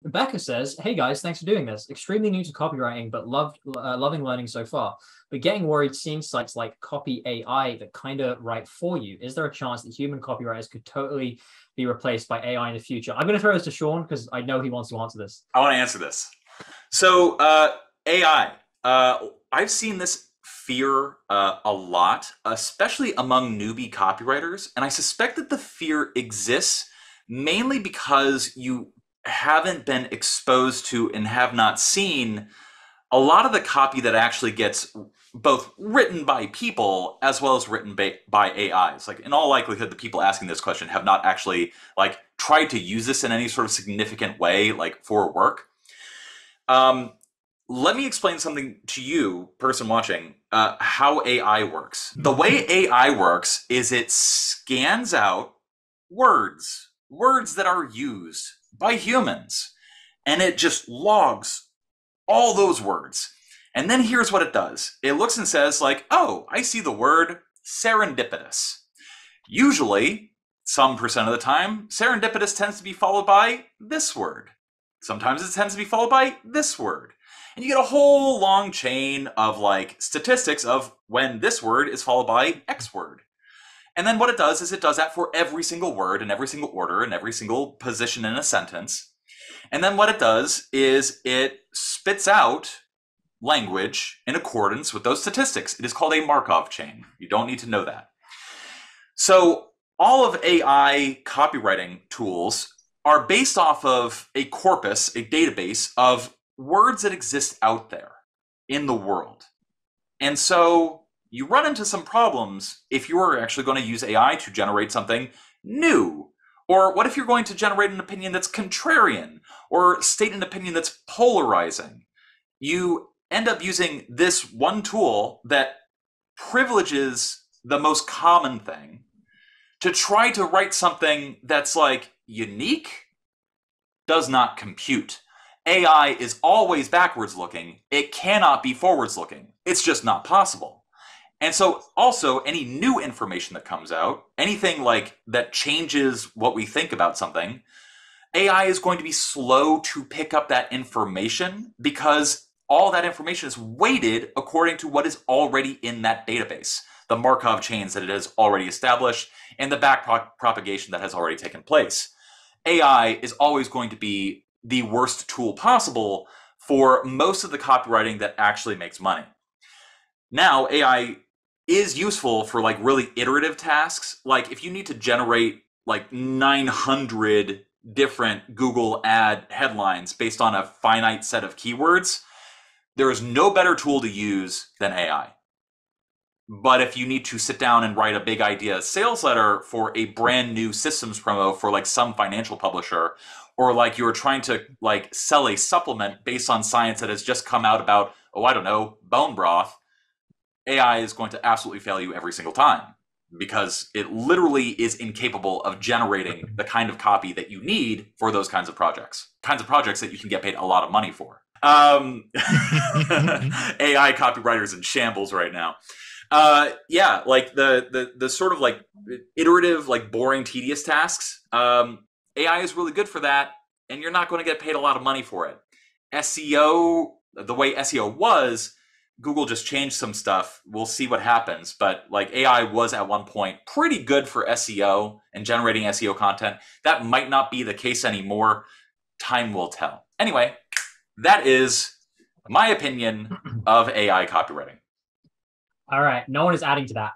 Becca says, "Hey guys, thanks for doing this. Extremely new to copywriting, but loving learning so far. But getting worried seeing sites like Copy AI that kind of write for you. Is there a chance that human copywriters could totally be replaced by AI in the future?" I'm going to throw this to Sean because I know he wants to answer this. I want to answer this. So AI, I've seen this fear a lot, especially among newbie copywriters. And I suspect that the fear exists mainly because you haven't been exposed to and have not seen a lot of the copy that actually gets both written by people as well as written by AIs. Like in all likelihood, the people asking this question have not actually like tried to use this in any sort of significant way, like for work. Let me explain something to you, person watching, how AI works. The way AI works is it scans out words that are used by humans, and it just logs all those words. And then here's what it does. It looks and says like, oh, I see the word serendipitous. Usually, some percent of the time, serendipitous tends to be followed by this word. Sometimes it tends to be followed by this word. And you get a whole long chain of like statistics of when this word is followed by X word. And then what it does is it does that for every single word in every single order and every single position in a sentence. And then what it does is it spits out language in accordance with those statistics. It is called a Markov chain. You don't need to know that. So all of AI copywriting tools are based off of a corpus, a database of words that exist out there in the world. And so you run into some problems if you are actually going to use AI to generate something new. Or what if you're going to generate an opinion that's contrarian or state an opinion that's polarizing? You end up using this one tool that privileges the most common thing to try to write something that's like unique, does not compute. AI is always backwards looking. It cannot be forwards looking. It's just not possible. And so also any new information that comes out, anything like that changes what we think about something, AI is going to be slow to pick up that information because all that information is weighted according to what is already in that database, the Markov chains that it has already established, and the back propagation that has already taken place. AI is always going to be the worst tool possible for most of the copywriting that actually makes money. Now, AI is useful for like really iterative tasks. Like if you need to generate like 900 different Google ad headlines based on a finite set of keywords, there is no better tool to use than AI. But if you need to sit down and write a big idea sales letter for a brand new systems promo for like some financial publisher, or like you're trying to like sell a supplement based on science that has just come out about, oh, I don't know, bone broth, AI is going to absolutely fail you every single time because it literally is incapable of generating the kind of copy that you need for those kinds of projects that you can get paid a lot of money for. AI copywriters in shambles right now. Yeah, like the sort of like iterative, like boring, tedious tasks. AI is really good for that, and you're not going to get paid a lot of money for it. SEO, the way SEO was, Google just changed some stuff. We'll see what happens. But like AI was at one point pretty good for SEO and generating SEO content. That might not be the case anymore. Time will tell. Anyway, that is my opinion of AI copywriting. All right. No one is adding to that.